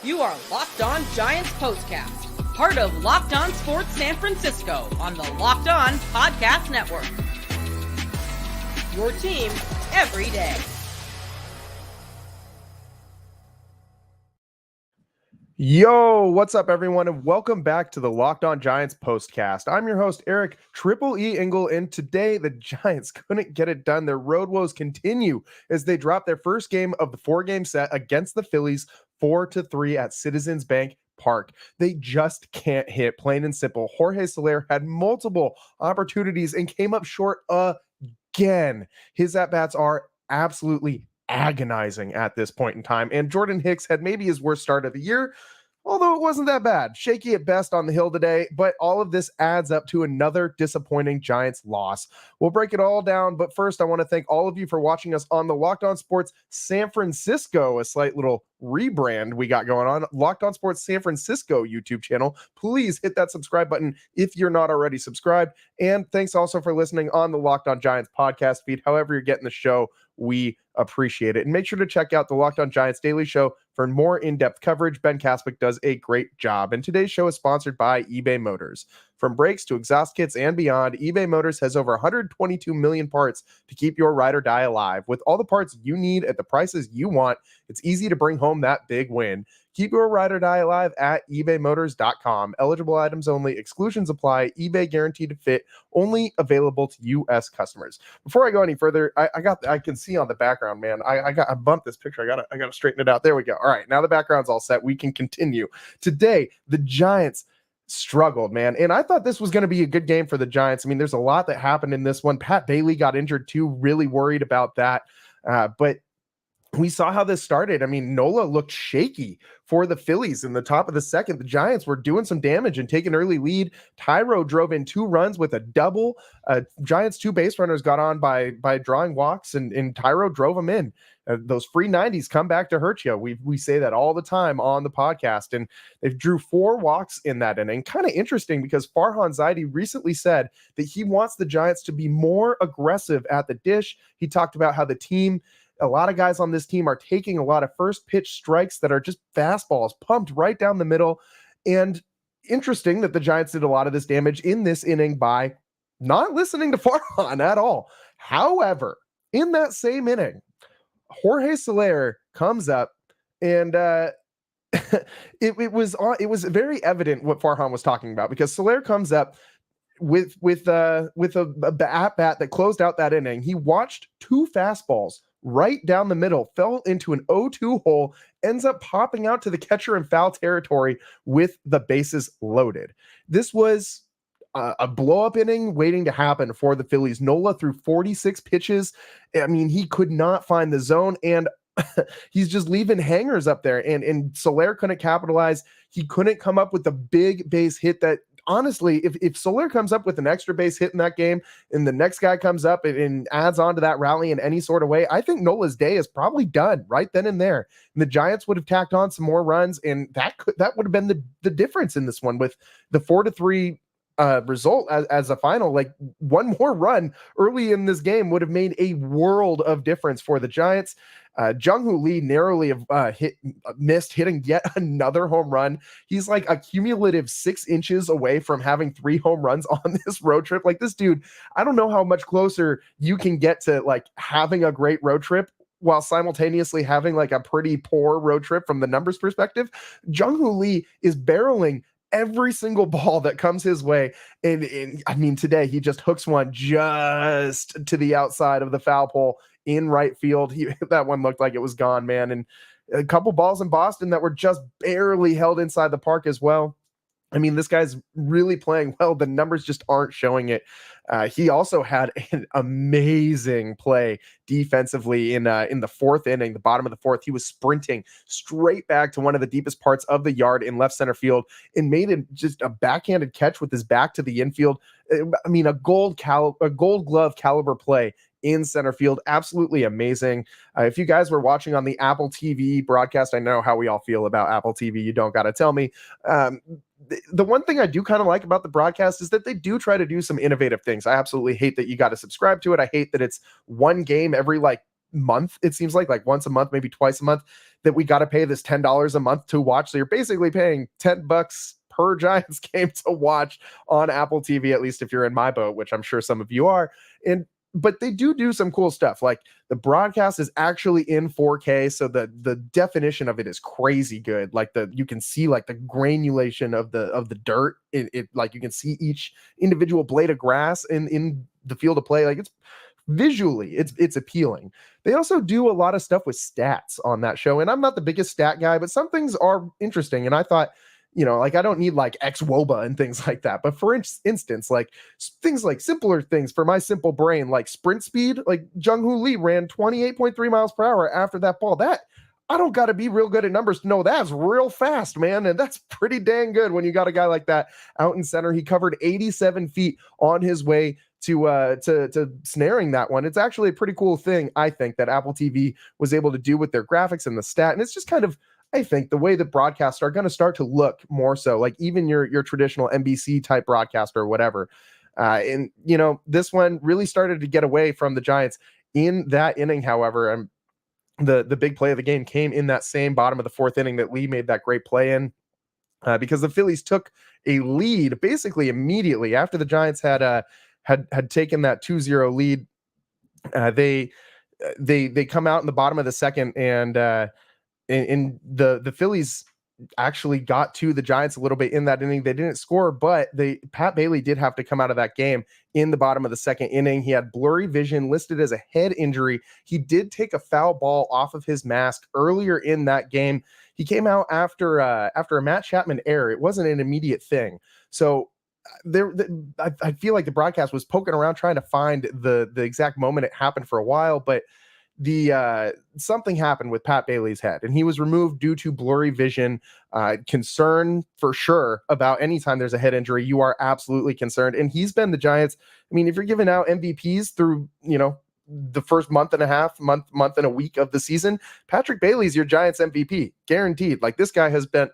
You are Locked On Giants Postcast, part of Locked On Sports San Francisco on the Locked On Podcast Network. Your team every day. Yo, what's up, everyone, and welcome back to the Locked On Giants Postcast. I'm your host, Eric Triple E Engel, and today the Giants couldn't get it done. Their road woes continue as they drop their first game of the four-game set against the Phillies 4-3 at Citizens Bank Park. They just can't hit, plain and simple. Jorge Soler had multiple opportunities and came up short again. His at-bats are absolutely agonizing at this point in time, and Jordan Hicks had maybe his worst start of the year, although it wasn't that bad. Shaky at best on the hill today, but all of this adds up to another disappointing Giants loss. We'll break it all down, but first I want to thank all of you for watching us on the Locked On Sports San Francisco, a slight little rebrand we got going on, Locked On Sports San Francisco YouTube channel. Please hit that subscribe button if you're not already subscribed, and thanks also for listening on the Locked On Giants podcast feed. However you're getting the show, we appreciate it. And make sure to check out the Locked On Giants Daily Show for more in-depth coverage. Ben Kaspick does a great job. And today's show is sponsored by eBay Motors. From brakes to exhaust kits and beyond, eBay Motors has over 122 million parts to keep your ride or die alive. With all the parts you need at the prices you want, it's easy to bring home that big win. Keep your ride or die alive at ebaymotors.com. Eligible items only. Exclusions apply. eBay guaranteed to fit. Only available to U.S. customers. Before I go any further, I can see on the background, man. I bumped this picture. I gotta straighten it out. There we go. All right, now the background's all set. We can continue. Today, the Giants struggled, man. And I thought this was going to be a good game for the Giants. I mean, there's a lot that happened in this one. Pat Bailey got injured too. Really worried about that. But we saw how this started. I mean, Nola looked shaky for the Phillies in the top of the second. The Giants were doing some damage and taking early lead. Tyro drove in 2 runs with a double. Giants 2 base runners got on by drawing walks, and Tyro drove them in. Those free 90s come back to hurt you. We say that all the time on the podcast, and they drew 4 walks in that inning. Kind of interesting because Farhan Zaidi recently said that he wants the Giants to be more aggressive at the dish. He talked about how a lot of guys on this team are taking a lot of first pitch strikes that are just fastballs pumped right down the middle. And interesting that the Giants did a lot of this damage in this inning by not listening to Farhan at all. However, in that same inning, Jorge Soler comes up, and it was very evident what Farhan was talking about, because Soler comes up with a at bat that closed out that inning. He watched 2 fastballs right down the middle, fell into an 0-2 hole, ends up popping out to the catcher in foul territory with the bases loaded. This was a blow-up inning waiting to happen for the Phillies. Nola threw 46 pitches. I mean, he could not find the zone, and he's just leaving hangers up there, and Soler couldn't capitalize. He couldn't come up with the big base hit that, honestly, if Soler comes up with an extra base hit in that game, and the next guy comes up and adds on to that rally in any sort of way, I think Nola's day is probably done right then and there. And the Giants would have tacked on some more runs, and that would have been the difference in this one, with the 4-3 result as a final. Like, one more run early in this game would have made a world of difference for the Giants. Jung-Hoo Lee narrowly missed hitting yet another home run. He's like a cumulative 6 inches away from having 3 home runs on this road trip. Like, this dude, I don't know how much closer you can get to like having a great road trip while simultaneously having like a pretty poor road trip from the numbers perspective. Jung-Hoo Lee is barreling every single ball that comes his way. And I mean, today he just hooks one just to the outside of the foul pole in right field. That one looked like it was gone, man. And a couple balls in Boston that were just barely held inside the park as well. I mean, this guy's really playing well. The numbers just aren't showing it. He also had an amazing play defensively in the 4th inning, the bottom of the 4th. He was sprinting straight back to one of the deepest parts of the yard in left center field and made just a backhanded catch with his back to the infield. I mean, a gold glove caliber play in center field. Absolutely amazing. If you guys were watching on the Apple TV broadcast, I know how we all feel about Apple TV. You don't got to tell me. The one thing I do kind of like about the broadcast is that they do try to do some innovative things. I absolutely hate that you got to subscribe to it. I hate that it's one game every like month. It seems like once a month, maybe twice a month, that we got to pay this $10 a month to watch. So you're basically paying $10 per Giants game to watch on Apple TV, at least if you're in my boat, which I'm sure some of you are. But they do some cool stuff. Like the broadcast is actually in 4K, so the definition of it is crazy good. Like you can see like the granulation of the dirt. It like you can see each individual blade of grass in the field of play. Like it's visually it's appealing. They also do a lot of stuff with stats on that show, and I'm not the biggest stat guy, but some things are interesting. And I thought, like I don't need like X-Woba and things like that. But for instance, like things like simpler things for my simple brain, like sprint speed, like Jung-Hoo Lee ran 28.3 miles per hour after that ball. That I don't got to be real good at numbers to know that's real fast, man. And that's pretty dang good when you got a guy like that out in center. He covered 87 feet on his way to snaring that one. It's actually a pretty cool thing, I think, that Apple TV was able to do with their graphics and the stat. And it's just kind of, I think, the way that broadcasts are going to start to look more so like even your traditional NBC type broadcaster or whatever. And this one really started to get away from the Giants in that inning. However, the big play of the game came in that same bottom of the fourth inning that Lee made that great play in, because the Phillies took a lead basically immediately after the Giants had taken that 2-0 lead. They come out in the bottom of the second, and the Phillies actually got to the Giants a little bit in that inning. They didn't score, but Pat Bailey did have to come out of that game in the bottom of the second inning. He had blurry vision, listed as a head injury. He did take a foul ball off of his mask earlier in that game. He came out after a Matt Chapman error. It wasn't an immediate thing. So I feel like the broadcast was poking around trying to find the exact moment it happened for a while, but something happened with Pat Bailey's head, and he was removed due to blurry vision. Concern for sure about anytime there's a head injury, you are absolutely concerned. And he's been the Giants. I mean, if you're giving out MVPs through, the first month and a week of the season, Patrick Bailey's your Giants MVP, guaranteed. Like this guy has been,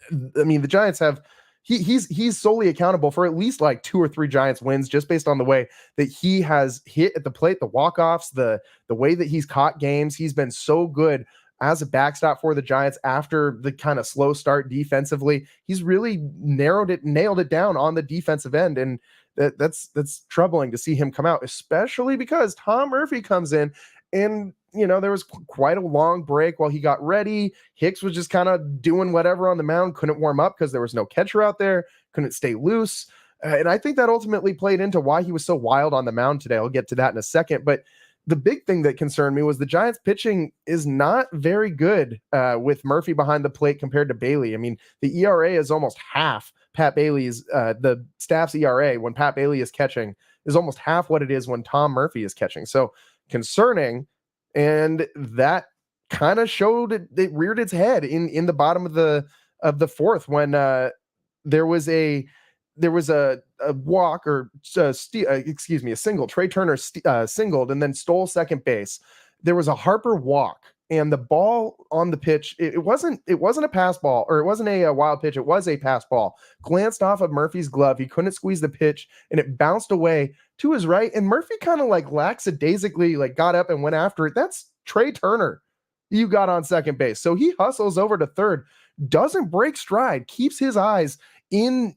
the Giants have, he's solely accountable for at least like 2 or 3 Giants wins just based on the way that he has hit at the plate, the walk-offs, the way that he's caught games. He's been so good as a backstop for the Giants after the kind of slow start defensively. He's really nailed it down on the defensive end. And that's troubling to see him come out, especially because Tom Murphy comes in and, there was quite a long break while he got ready. Hicks was just kind of doing whatever on the mound, couldn't warm up because there was no catcher out there, couldn't stay loose. And I think that ultimately played into why he was so wild on the mound today. I'll get to that in a second. But the big thing that concerned me was the Giants pitching is not very good with Murphy behind the plate compared to Bailey. I mean, the ERA is almost half Pat Bailey's, the staff's ERA when Pat Bailey is catching is almost half what it is when Tom Murphy is catching. So concerning. And that kind of showed it reared its head in the bottom of the fourth when there was a walk or a single. Trey Turner singled and then stole second base. There was a Harper walk, and the ball on the pitch, it wasn't a pass ball, or it wasn't a wild pitch. It was a pass ball. Glanced off of Murphy's glove. He couldn't squeeze the pitch, and it bounced away to his right. And Murphy kind of like lackadaisically got up and went after it. That's Trey Turner you got on second base. So he hustles over to third, doesn't break stride, keeps his eyes in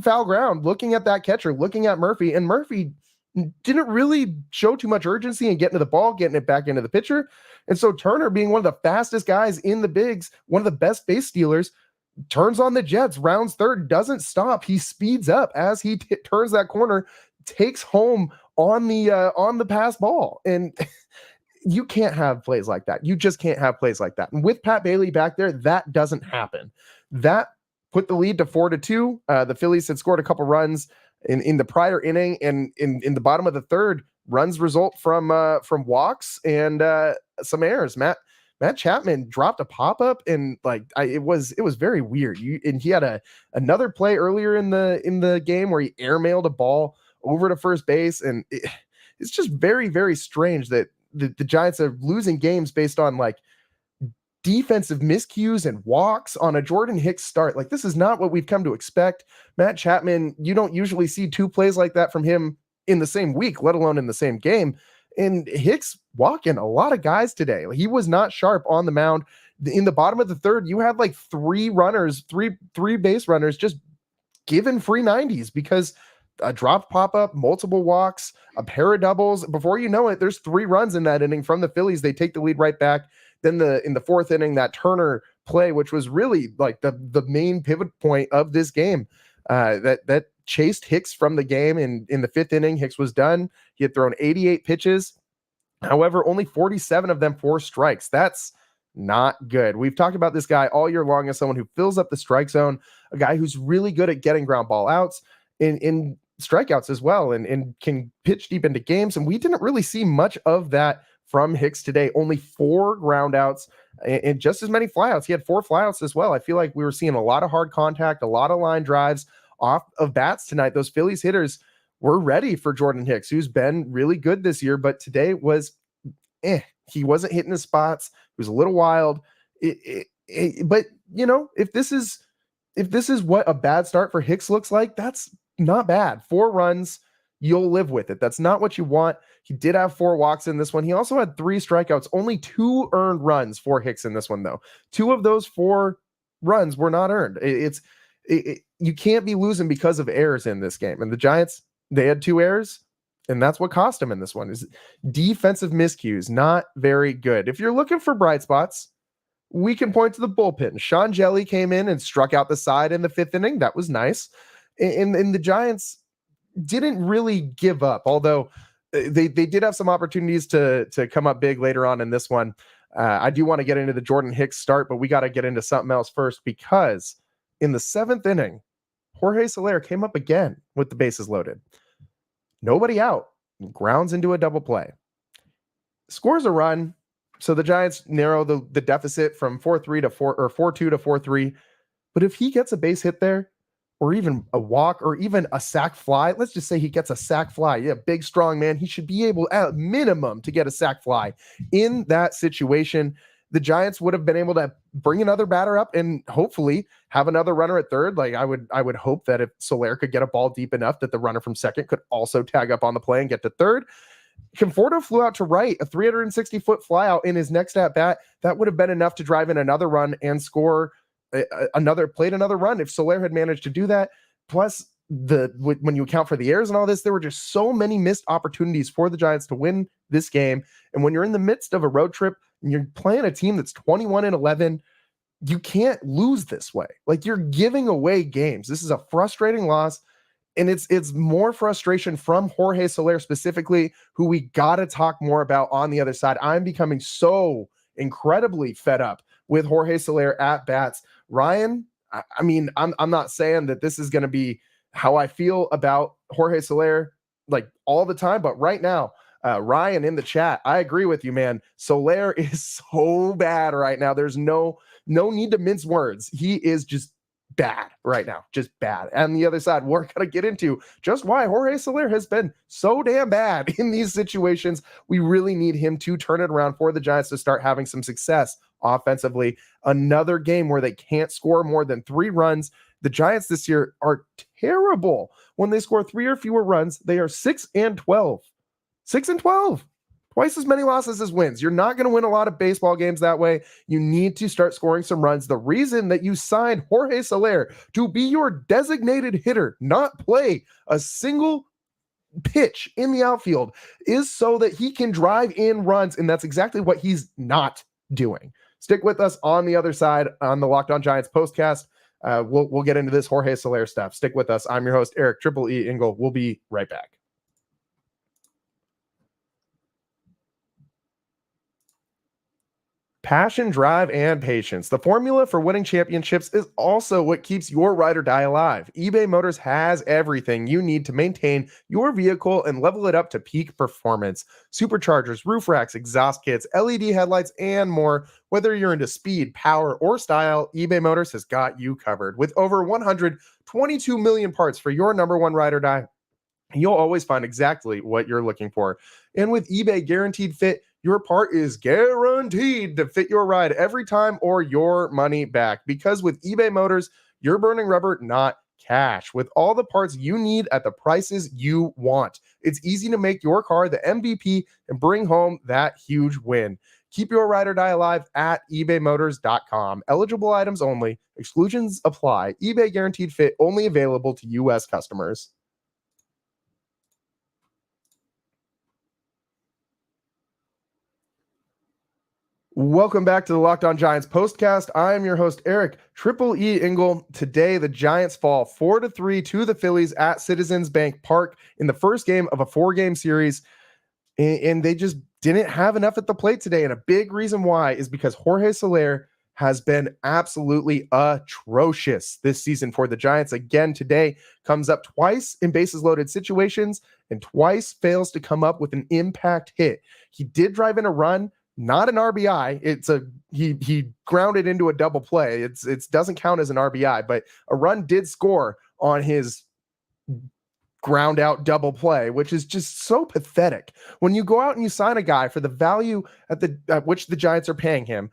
foul ground, looking at that catcher, looking at Murphy, and Murphy didn't really show too much urgency in getting to the ball, getting it back into the pitcher. And so Turner, being one of the fastest guys in the bigs, one of the best base stealers, turns on the jets, rounds third, doesn't stop. He speeds up as he turns that corner, takes home on the pass ball. And you can't have plays like that. You just can't have plays like that. And with Pat Bailey back there, that doesn't happen. That put the lead to 4-2. The Phillies had scored a couple runs in the prior inning, and in the bottom of the third, runs result from walks and some errors. Matt Chapman dropped a pop-up, and it was very weird. And he had another play earlier in the game where he airmailed a ball over to first base, and it's just very, very strange that the Giants are losing games based on defensive miscues and walks on a Jordan Hicks start. This is not what we've come to expect. Matt Chapman, you don't usually see 2 plays like that from him in the same week, let alone in the same game. And Hicks walking a lot of guys today. He was not sharp on the mound. In the bottom of the third, you had like three base runners just given free 90s because a drop pop-up, multiple walks, a pair of doubles. Before you know it, there's 3 runs in that inning from the Phillies. They take the lead right back. Then in the 4th inning, that Turner play, which was really like the main pivot point of this game, that chased Hicks from the game. In the 5th inning, Hicks was done. He had thrown 88 pitches. However, only 47 of them 4 strikes. That's not good. We've talked about this guy all year long as someone who fills up the strike zone, a guy who's really good at getting ground ball outs in strikeouts as well, and can pitch deep into games. And we didn't really see much of that from Hicks today. Only 4 ground outs and just as many flyouts. He had 4 flyouts as well. I feel like we were seeing a lot of hard contact, a lot of line drives off of bats tonight. Those Phillies hitters were ready for Jordan Hicks, who's been really good this year, but today was he wasn't hitting his spots. He was a little wild. But if this is what a bad start for Hicks looks like, that's not bad. 4 runs, you'll live with it. That's not what you want. He did have 4 walks in this one. He also had 3 strikeouts, only 2 earned runs for Hicks in this one, though. 2 of those 4 runs were not earned. You can't be losing because of errors in this game. And the Giants, they had 2 errors, and that's what cost him in this one. Is defensive miscues, not very good. If you're looking for bright spots, we can point to the bullpen. Sean Jelly came in and struck out the side in the 5th inning. That was nice. And the Giants didn't really give up, although they did have some opportunities to come up big later on in this one. I do want to get into the Jordan Hicks start, but we got to get into something else first, because in the 7th inning, Jorge Soler came up again with the bases loaded. Nobody out. Grounds into a double play. Scores a run. So the Giants narrow the deficit from 4-3 to 4-2 to 4-3. But if he gets a base hit there, or even a walk, or even a sac fly, let's just say he gets a sac fly. Yeah, big, strong man. He should be able, at minimum, to get a sac fly. In that situation, the Giants would have been able to bring another batter up and hopefully have another runner at third. Like I would hope that if Soler could get a ball deep enough that the runner from second could also tag up on the play and get to third. Conforto flew out to right, a 360-foot fly out in his next at bat. That would have been enough to drive in another run and score another run if Soler had managed to do that. Plus, when you account for the errors and all this, there were just so many missed opportunities for the Giants to win this game. And when you're in the midst of a road trip and you're playing a team that's 21-11, you can't lose this way. Like, you're giving away games. This is a frustrating loss. And it's more frustration from Jorge Soler specifically, who we got to talk more about on the other side. I'm becoming so incredibly fed up with Jorge Soler at bats. Ryan, I mean, I'm not saying that this is going to be how I feel about Jorge Soler like all the time, but right now, Ryan in the chat, I agree with you, man. Soler is so bad right now. There's no need to mince words. He is just bad right now, just bad. And the other side, we're going to get into just why Jorge Soler has been so damn bad in these situations. We really need him to turn it around for the Giants to start having some success offensively. Another game where they can't score more than 3 runs. The Giants this year are terrible. When they score 3 or fewer runs, they are 6-12. 6-12. Twice as many losses as wins. You're not going to win a lot of baseball games that way. You need to start scoring some runs. The reason that you signed Jorge Soler to be your designated hitter, not play a single pitch in the outfield, is so that he can drive in runs, and that's exactly what he's not doing. Stick with us on the other side on the Locked On Giants postcast. We'll get into this Jorge Soler stuff. Stick with us. I'm your host, Eric Triple E Engel. We'll be right back. Passion, drive, and patience. The formula for winning championships is also what keeps your ride or die alive. eBay Motors has everything you need to maintain your vehicle and level it up to peak performance. Superchargers, roof racks, exhaust kits, LED headlights, and more. Whether you're into speed, power, or style, eBay Motors has got you covered. With over 122 million parts for your number one ride or die, you'll always find exactly what you're looking for. And with eBay Guaranteed Fit, your part is guaranteed to fit your ride every time or your money back. Because with eBay Motors, you're burning rubber, not cash with all the parts you need at the prices you want. It's easy to make your car the MVP and bring home that huge win. Keep your ride or die alive at ebaymotors.com. Eligible items only. Exclusions apply. eBay guaranteed fit only available to U.S. customers. Welcome back to the Locked On Giants postcast. I am your host, Eric Triple E Engel. Today, the Giants fall 4-3 to the Phillies at Citizens Bank Park in the first game of a 4-game series. And they just didn't have enough at the plate today. And a big reason why is because Jorge Soler has been absolutely atrocious this season for the Giants. Again, today comes up twice in bases loaded situations and twice fails to come up with an impact hit. He did drive in a run, not an RBI. He grounded into a double play. It doesn't count as an RBI, but a run did score on his ground out double play, which is just so pathetic. When you go out and you sign a guy for the value at which the Giants are paying him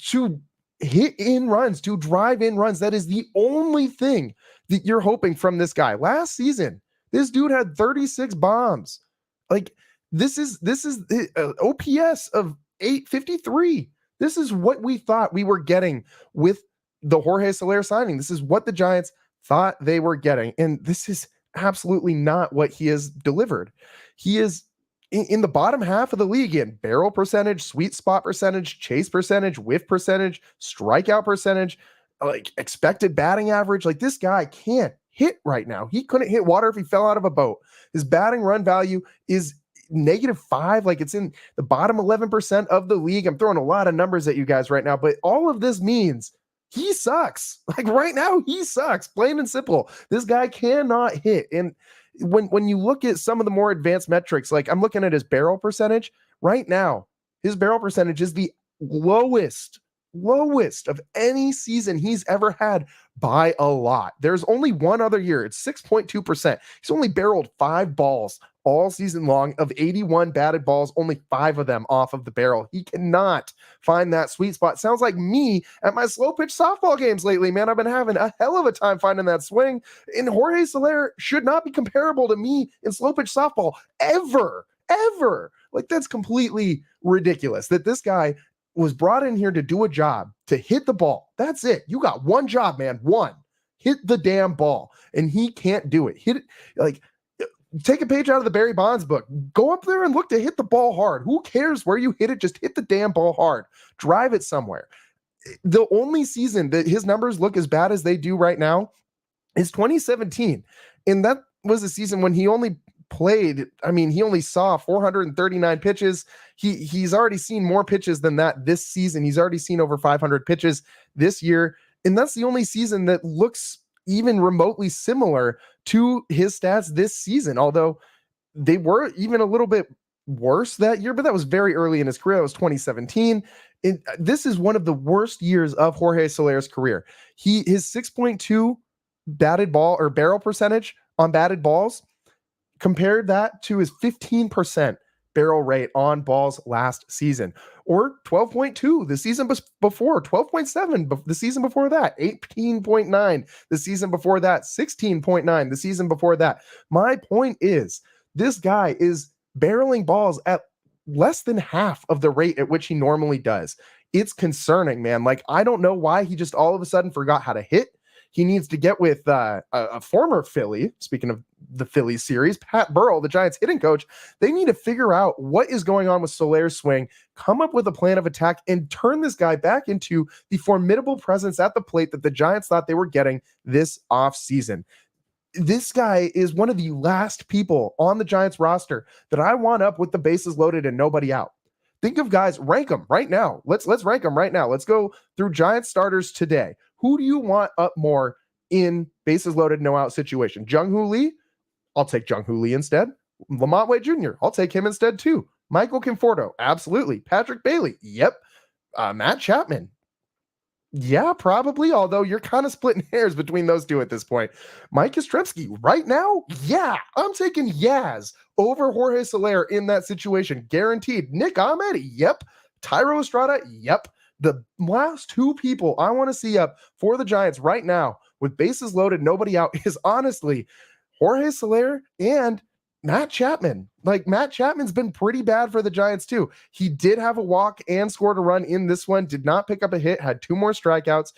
to hit in runs, to drive in runs, that is the only thing that you're hoping from this guy. Last season, this dude had 36 bombs. Like this is OPS of 853. This is what we thought we were getting with the Jorge Soler signing. This is what the Giants thought they were getting. And this is absolutely not what he has delivered. He is in the bottom half of the league in barrel percentage, sweet spot percentage, chase percentage, whiff percentage, strikeout percentage, like expected batting average. Like this guy can't hit right now. He couldn't hit water if he fell out of a boat. His batting run value is -5. Like it's in the bottom 11% of the league. I'm throwing a lot of numbers at you guys right now, but all of this means he sucks. Like right now, he sucks, plain and simple. This guy cannot hit. And when you look at some of the more advanced metrics, like I'm looking at his barrel percentage right now, his barrel percentage is the lowest of any season he's ever had by a lot. There's only one other year. It's 6.2%. He's only barreled 5 balls all season long. Of 81 batted balls, only 5 of them off of the barrel. He cannot find that sweet spot. Sounds like me at my slow pitch softball games lately, man. I've been having a hell of a time finding that swing. And Jorge Soler should not be comparable to me in slow pitch softball ever. Like that's completely ridiculous that this guy was brought in here to do a job, to hit the ball. That's it. You got one job, man. One. Hit the damn ball. And he can't do it. Hit it. Like, take a page out of the Barry Bonds book. Go up there and look to hit the ball hard. Who cares where you hit it? Just hit the damn ball hard. Drive it somewhere. The only season that his numbers look as bad as they do right now is 2017. And that was a season when he only he only saw 439 pitches. He's already seen more pitches than that this season. He's already seen over 500 pitches this year. And that's the only season that looks even remotely similar to his stats this season, although they were even a little bit worse that year, but that was very early in his career. It was 2017. And this is one of the worst years of Jorge Soler's career. His 6.2 batted ball or barrel percentage on batted balls, compared that to his 15% barrel rate on balls last season, or 12.2 the season before, 12.7 the season before that, 18.9 the season before that, 16.9 the season before that. My point is, this guy is barreling balls at less than half of the rate at which he normally does. It's concerning, man. Like, I don't know why he just all of a sudden forgot how to hit. He needs to get with a former Philly, speaking of the Phillies series, Pat Burrell, the Giants hitting coach. They need to figure out what is going on with Soler's swing, come up with a plan of attack, and turn this guy back into the formidable presence at the plate that the Giants thought they were getting this offseason. This guy is one of the last people on the Giants roster that I want up with the bases loaded and nobody out. Think of guys, rank them right now. Let's rank them right now. Let's go through Giants starters today. Who do you want up more in bases loaded, no out situation? Jung-Hoo Lee? I'll take Jung-Hoo Lee instead. Lamont Wade Jr., I'll take him instead too. Michael Conforto? Absolutely. Patrick Bailey? Yep. Matt Chapman? Yeah, probably, although you're kind of splitting hairs between those two at this point. Mike Yastrzemski, right now? Yeah, I'm taking Yaz over Jorge Soler in that situation. Guaranteed. Nick Ahmed? Yep. Tyro Estrada? Yep. The last 2 people I want to see up for the Giants right now with bases loaded, nobody out, is honestly Jorge Soler and Matt Chapman. Like, Matt Chapman's been pretty bad for the Giants too. He did have a walk and scored a run in this one, did not pick up a hit, had 2 more strikeouts.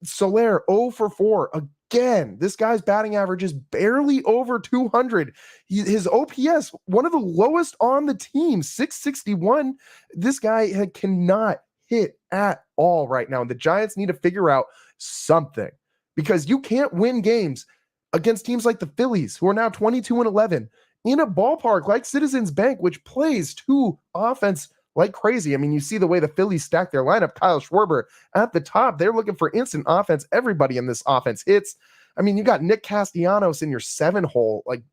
Soler 0 for 4 again. This guy's batting average is barely over 200. His OPS, one of the lowest on the team, 661. This guy cannot hit at all right now. And the Giants need to figure out something, because you can't win games against teams like the Phillies, who are now 22-11, in a ballpark like Citizens Bank, which plays to offense like crazy. I mean, you see the way the Phillies stack their lineup. Kyle Schwarber at the top. They're looking for instant offense. Everybody in this offense hits. I mean, you got Nick Castellanos in your 7-hole. Like,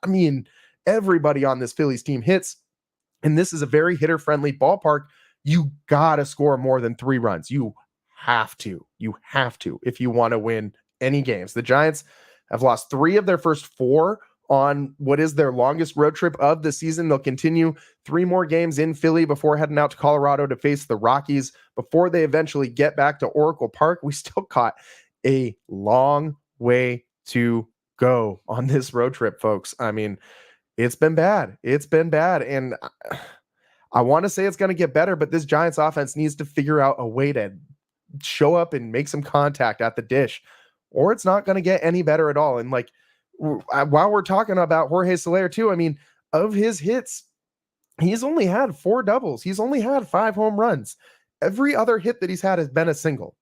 I mean, everybody on this Phillies team hits. And this is a very hitter-friendly ballpark. You got to score more than 3 runs. You have to. You have to if you want to win any games. The Giants have lost 3 of their first 4 on what is their longest road trip of the season. They'll continue 3 more games in Philly before heading out to Colorado to face the Rockies before they eventually get back to Oracle Park. We still got a long way to go on this road trip, folks. I mean, it's been bad. It's been bad. And I want to say it's going to get better, but this Giants offense needs to figure out a way to show up and make some contact at the dish, or it's not going to get any better at all. And like, while we're talking about Jorge Soler too, I mean, of his hits, he's only had 4 doubles. He's only had 5 home runs. Every other hit that he's had has been a single.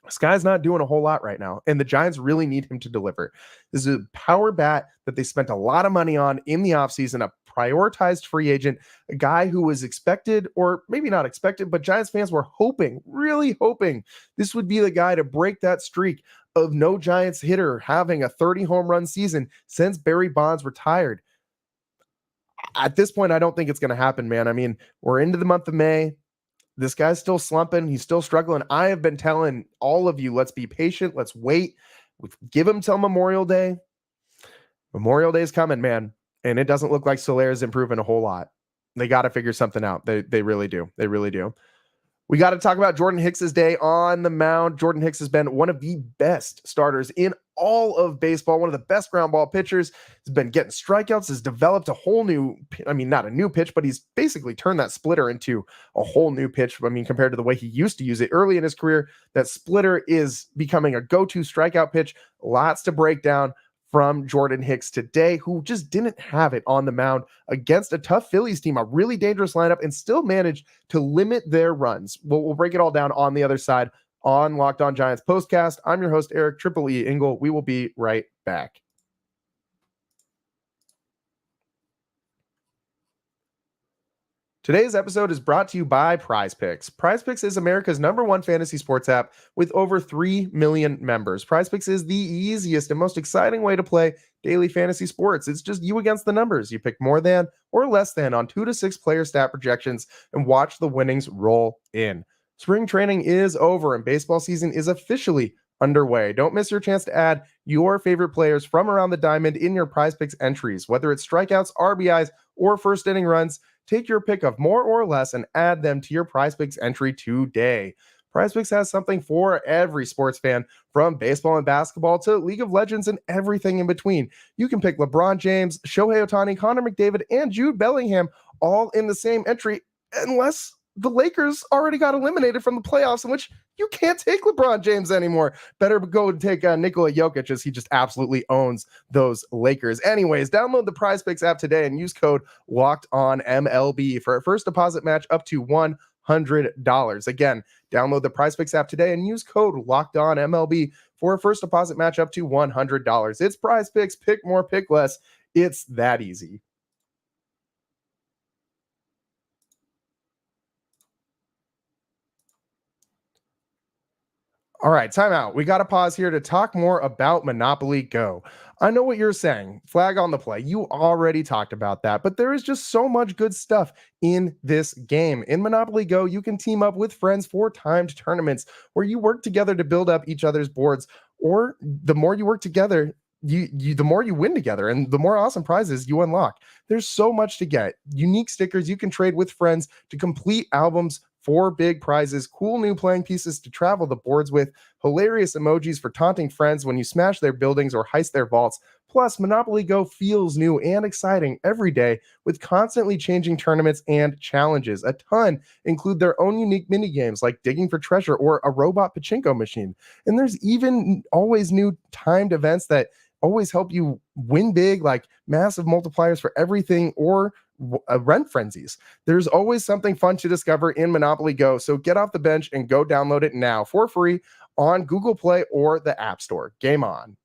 This guy's not doing a whole lot right now, and the Giants really need him to deliver. This is a power bat that they spent a lot of money on in the offseason, a prioritized free agent, a guy who was expected, or maybe not expected, but Giants fans were hoping, really hoping, this would be the guy to break that streak of no Giants hitter having a 30 home run season since Barry Bonds retired. At this point, I don't think it's going to happen, man. I mean, we're into the month of May. This guy's still slumping. He's still struggling. I have been telling all of you, let's be patient. Let's wait. Give him till Memorial Day. Memorial Day is coming, man. And it doesn't look like Soler is improving a whole lot. They got to figure something out. They really do. They really do. We got to talk about Jordan Hicks' day on the mound. Jordan Hicks has been one of the best starters in all of baseball, one of the best ground ball pitchers. He's been getting strikeouts, has developed a whole new, I mean, not a new pitch, but he's basically turned that splitter into a whole new pitch. I mean, compared to the way he used to use it early in his career, that splitter is becoming a go-to strikeout pitch. Lots to break down from Jordan Hicks today, who just didn't have it on the mound against a tough Phillies team, a really dangerous lineup, and still managed to limit their runs. We'll break it all down on the other side on Locked On Giants Postcast. I'm your host, Eric Triple E Engel. We will be right back. Today's episode is brought to you by PrizePicks. PrizePicks is America's #1 fantasy sports app with over 3 million members. PrizePicks is the easiest and most exciting way to play daily fantasy sports. It's just you against the numbers. You pick more than or less than on 2 to 6 player stat projections and watch the winnings roll in. Spring training is over and baseball season is officially underway. Don't miss your chance to add your favorite players from around the diamond in your PrizePicks entries. Whether it's strikeouts, RBIs, or first inning runs, take your pick of more or less and add them to your PrizePicks entry today. PrizePicks has something for every sports fan, from baseball and basketball to League of Legends and everything in between. You can pick LeBron James, Shohei Ohtani, Connor McDavid, and Jude Bellingham all in the same entry, unless the Lakers already got eliminated from the playoffs, in which you can't take LeBron James anymore. Better go and take Nikola Jokic, as he just absolutely owns those Lakers. Anyways, download the PrizePicks app today and use code LOCKEDONMLB for a first deposit match up to $100. Again, download the PrizePicks app today and use code LOCKEDONMLB for a first deposit match up to $100. It's PrizePicks. Pick more, pick less. It's that easy. All right, time out. We got to pause here to talk more about Monopoly Go. I know what you're saying. Flag on the play. You already talked about that, but there is just so much good stuff in this game. In Monopoly Go, you can team up with friends for timed tournaments where you work together to build up each other's boards, or the more you work together, the more you win together and the more awesome prizes you unlock. There's so much to get. Unique stickers you can trade with friends to complete albums 4 big prizes, cool new playing pieces to travel the boards with, hilarious emojis for taunting friends when you smash their buildings or heist their vaults. Plus, Monopoly Go feels new and exciting every day with constantly changing tournaments and challenges. A ton include their own unique mini games like digging for treasure or a robot pachinko machine. And there's even always new timed events that always help you win big, like massive multipliers for everything or rent frenzies. There's always something fun to discover in Monopoly Go, so get off the bench and go download it now for free on Google Play or the App Store. Game on.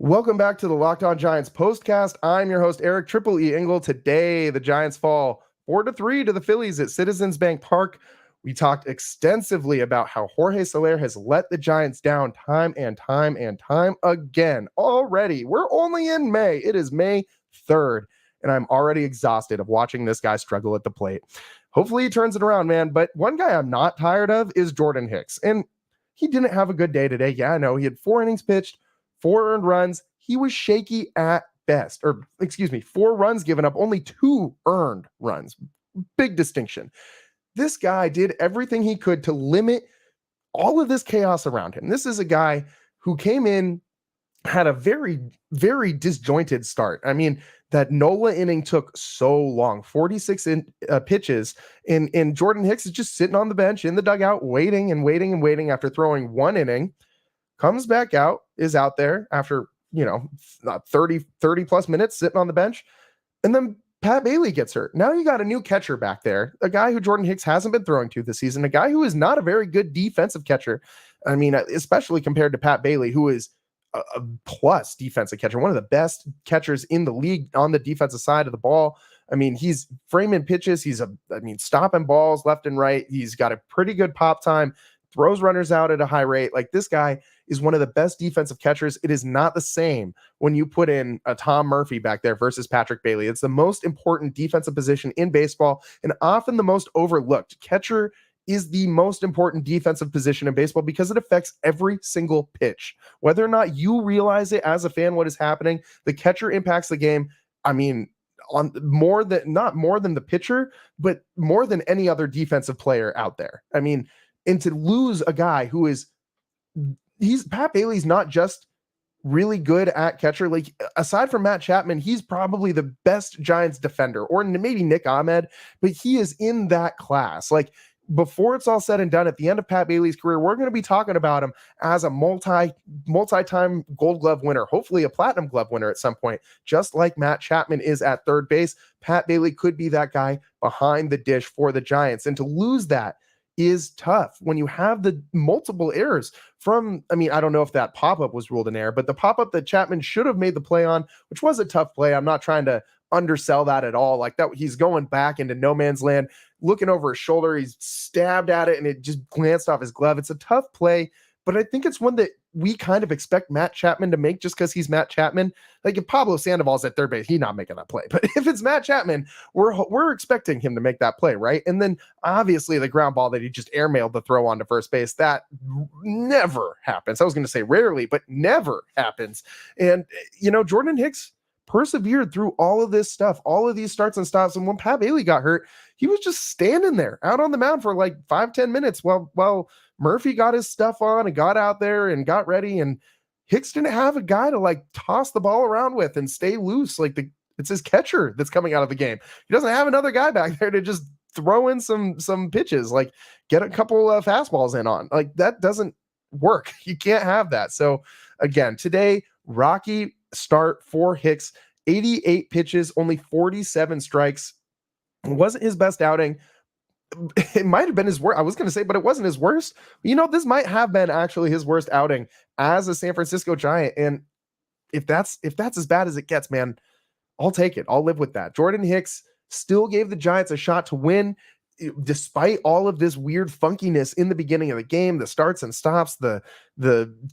Welcome back to the Locked On Giants postcast. I'm your host, Eric Triple E Engel. Today, the Giants fall 4-3 to the Phillies at Citizens Bank Park. We talked extensively about how Jorge Soler has let the Giants down time and time and time again. Already, we're only in May. It is May 3rd, and I'm already exhausted of watching this guy struggle at the plate. Hopefully, he turns it around, man. But one guy I'm not tired of is Jordan Hicks, and he didn't have a good day today. Yeah, I know. He had 4 innings pitched, 4 earned runs. He was shaky at best, 4 runs given up, only 2 earned runs. Big distinction. This guy did everything he could to limit all of this chaos around him. This is a guy who came in, had a very, very disjointed start. I mean, that Nola inning took so long, 46 pitches, and Jordan Hicks is just sitting on the bench in the dugout, waiting and waiting and waiting after throwing 1 inning, comes back out, is out there after, 30 plus minutes sitting on the bench, and then Pat Bailey gets hurt. Now you got a new catcher back there, a guy who Jordan Hicks hasn't been throwing to this season, a guy who is not a very good defensive catcher. I mean, especially compared to Pat Bailey, who is a plus defensive catcher, one of the best catchers in the league on the defensive side of the ball. I mean, he's framing pitches. He's stopping balls left and right. He's got a pretty good pop time, throws runners out at a high rate. Like, this guy is one of the best defensive catchers. It is not the same when you put in a Tom Murphy back there versus Patrick Bailey. It's the most important defensive position in baseball and often the most overlooked. Catcher is the most important defensive position in baseball because it affects every single pitch. Whether or not you realize it as a fan, what is happening, the catcher impacts the game. I mean, on not more than the pitcher, but more than any other defensive player out there. I mean, and to lose a guy who is, Pat Bailey's not just really good at catcher. Like, aside from Matt Chapman, he's probably the best Giants defender, or maybe Nick Ahmed, but he is in that class. Like, before it's all said and done, at the end of Pat Bailey's career, we're going to be talking about him as a multi-time Gold Glove winner, hopefully a Platinum Glove winner at some point, just like Matt Chapman is at third base. Pat Bailey could be that guy behind the dish for the Giants, and to lose that is tough when you have the multiple errors from, I mean, I don't know if that pop-up was ruled an error, but the pop-up that Chapman should have made the play on, which was a tough play. I'm not trying to undersell that at all. Like, that, he's going back into no man's land, looking over his shoulder. He's stabbed at it and it just glanced off his glove. It's a tough play, but I think it's one that we kind of expect Matt Chapman to make just because he's Matt Chapman. Like, if Pablo Sandoval's at third base, he's not making that play. But if it's Matt Chapman, we're expecting him to make that play, right? And then obviously the ground ball that he just airmailed the throw onto first base, that never happens. I was going to say rarely, but never happens. And, Jordan Hicks persevered through all of this stuff, all of these starts and stops. And when Pat Bailey got hurt, he was just standing there out on the mound for like 5-10 minutes while Murphy got his stuff on and got out there and got ready. And Hicks didn't have a guy to like toss the ball around with and stay loose. Like, it's his catcher that's coming out of the game. He doesn't have another guy back there to just throw in some pitches, like get a couple of fastballs in on. Like, that doesn't work. You can't have that. So again, today, rocky start for Hicks, 88 pitches, only 47 strikes. It wasn't his best outing. It might have been his worst. I was going to say, but it wasn't his worst. This might have been actually his worst outing as a San Francisco Giant. And if that's as bad as it gets, man, I'll take it. I'll live with that. Jordan Hicks still gave the Giants a shot to win, despite all of this weird funkiness in the beginning of the game, the starts and stops, the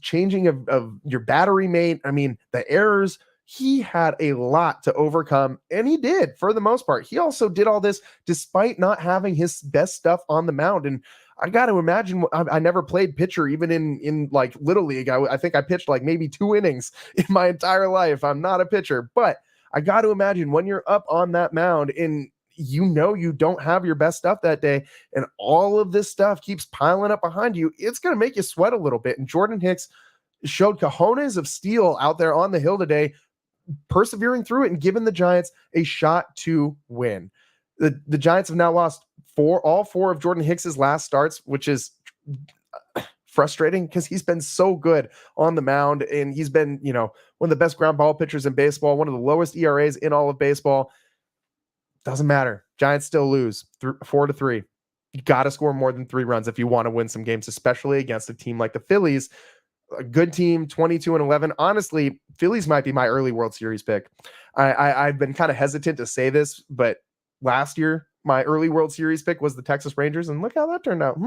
changing of your battery mate. I mean, the errors. He had a lot to overcome, and he did for the most part. He also did all this despite not having his best stuff on the mound. And I got to imagine, I never played pitcher, even in like Little League. I think I pitched like maybe 2 innings in my entire life. I'm not a pitcher, but I got to imagine when you're up on that mound and you don't have your best stuff that day and all of this stuff keeps piling up behind you, it's going to make you sweat a little bit. And Jordan Hicks showed cojones of steel out there on the hill today, persevering through it and giving the Giants a shot to win. The Giants have now lost all four of Jordan Hicks's last starts, which is frustrating because he's been so good on the mound and he's been, one of the best ground ball pitchers in baseball, one of the lowest ERAs in all of baseball. Doesn't matter. Giants still lose 4-3. You got to score more than 3 runs if you want to win some games, especially against a team like the Phillies. A good team, 22-11. Honestly, Phillies might be my early World Series pick. I've been kind of hesitant to say this, but last year, my early World Series pick was the Texas Rangers, and look how that turned out.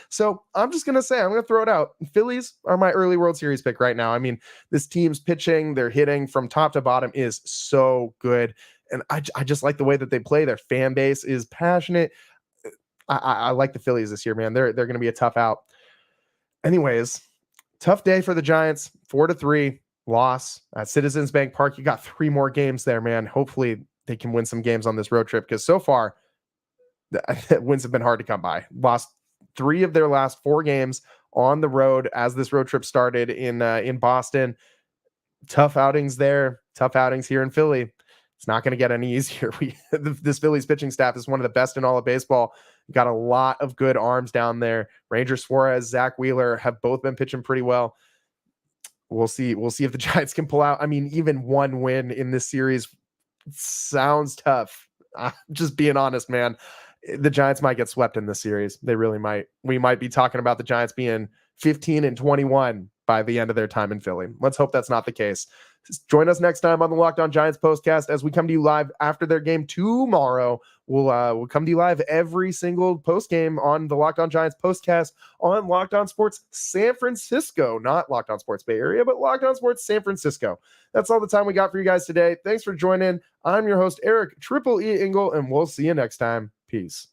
So I'm just going to say, I'm going to throw it out. Phillies are my early World Series pick right now. I mean, this team's pitching, their hitting from top to bottom is so good. And I just like the way that they play. Their fan base is passionate. I like the Phillies this year, man. They're going to be a tough out. Anyways, tough day for the Giants. 4-3 loss at Citizens Bank Park. You got 3 more games there, man. Hopefully they can win some games on this road trip because so far the wins have been hard to come by. Lost 3 of their last 4 games on the road as this road trip started in Boston. Tough outings there. Tough outings here in Philly. It's not going to get any easier. This Phillies pitching staff is one of the best in all of baseball. Got a lot of good arms down there. Ranger Suarez, Zach Wheeler have both been pitching pretty well. We'll see if the Giants can pull out. I mean, even 1 win in this series sounds tough. I'm just being honest, man. The Giants might get swept in this series. They really might. We might be talking about the Giants being 15-21 by the end of their time in Philly. Let's hope that's not the case. Join us next time on the Locked On Giants postcast as we come to you live after their game tomorrow. We'll come to you live every single post game on the Locked On Giants postcast on Locked On Sports San Francisco, not Locked On Sports Bay Area, but Locked On Sports San Francisco. That's all the time we got for you guys today. Thanks for joining. I'm your host, Eric Triple E Engel, and we'll see you next time. Peace.